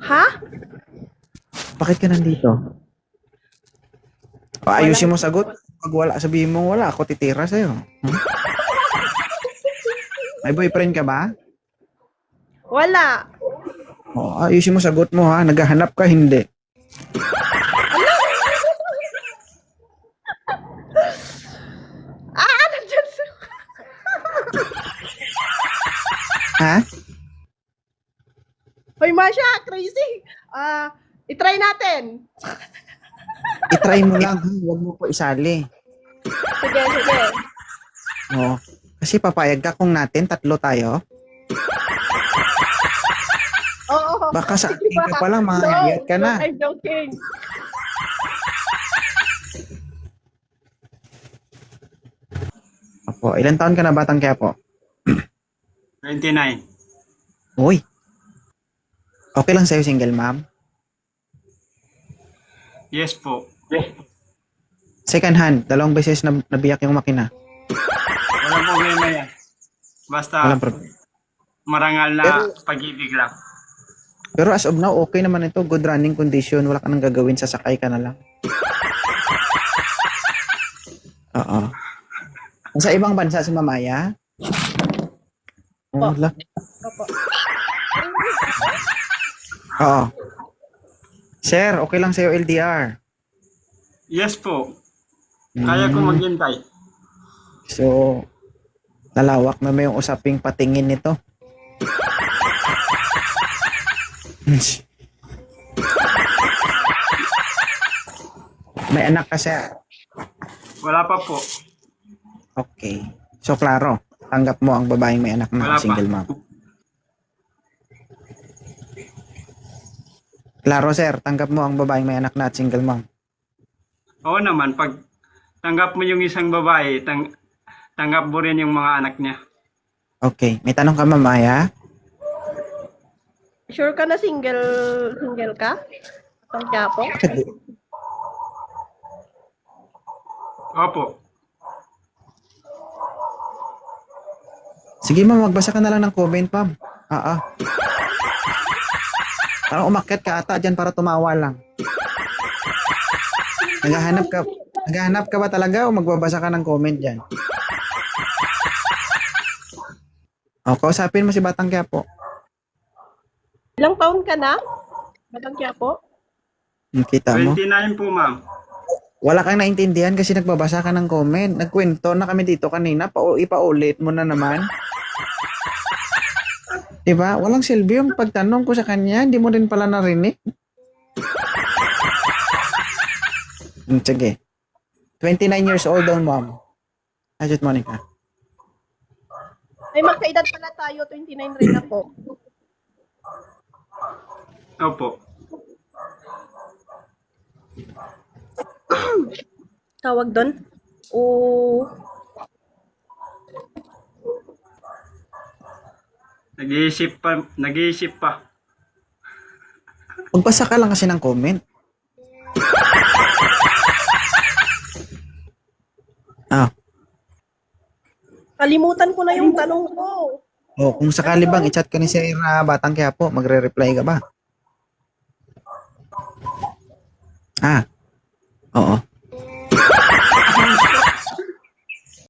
Ha? Bakit ka nandito? O, ayusin mo sagot. Pag wala, sabihin mo wala, ako titira sa'yo. Hmm? May boyfriend ka ba? Wala. O, ayusin mo sagot mo ha. Naghahanap ka, hindi. Ano dyan? Ha? Hoy, Masha, crazy. I-try natin. I-try mo lang ha. Huwag mo po isali. Sige, sige. O, kasi papayag ka kung natin, tatlo tayo. Oo. Baka sa Sige ating ka ba? pa lang, mahihiyat ka na. I'm joking. Opo, ilan taon ka na Batang Quiapo? 29. Uy. Okay lang sa'yo, single ma'am? Yes po. Second hand, dalawang beses na nabiyak yung makina. Walang problema yan. Basta Walang problem. marangal na Pero- pag-ibig lang. Pero as of now, okay naman ito. Good running condition. Wala ka nang gagawin. Sasakay ka na lang. Oo. Sa ibang bansa si Mamaya? Oo. Opo. Oo. Sir, okay lang sa'yo LDR. Yes po. Kaya ko maghintay. So, lalawak na may yung usaping patingin nito. May anak ka siya. Wala pa po. Okay. So, klaro. Tanggap mo ang babaeng may anak na Wala pa. single mom. Klaro, sir. Tanggap mo ang babaeng may anak na at single mom. Oo naman, pag tanggap mo yung isang babae, tanggap mo rin yung mga anak niya. Okay. May tanong ka, Mamaya? Sure ka na single ka? Ang Quiapo? Opo. Sige, ma'am. Magbasa ka na lang ng comment, ma'am. Parang umakyat ka ata dyan para tumawa lang. Naghahanap ka ba talaga o magbabasa ka ng comment dyan? O, kausapin mo si Batang Quiapo. Ilang taon ka na? Batang Quiapo? Kita mo? 29 po, ma'am. Wala kang naintindihan kasi nagbabasa ka ng comment. Nagkwento na kami dito kanina. Ipaulit mo na naman. Diba? Walang silbi yung pagtanong ko sa kanya. Hindi mo rin pala narinig. Sige. 29 years old daw, ma'am. Ajit Monica. Ay, magkaedad pala tayo. 29 rin ako. Opo. Tawag doon? Nag-iisip pa. Magbasa ka lang kasi ng comment. Kalimutan ko na yung tanong ko. O, kung sakali bang i-chat ka ni Sir Batang Quiapo, magre-reply ka ba? Oo.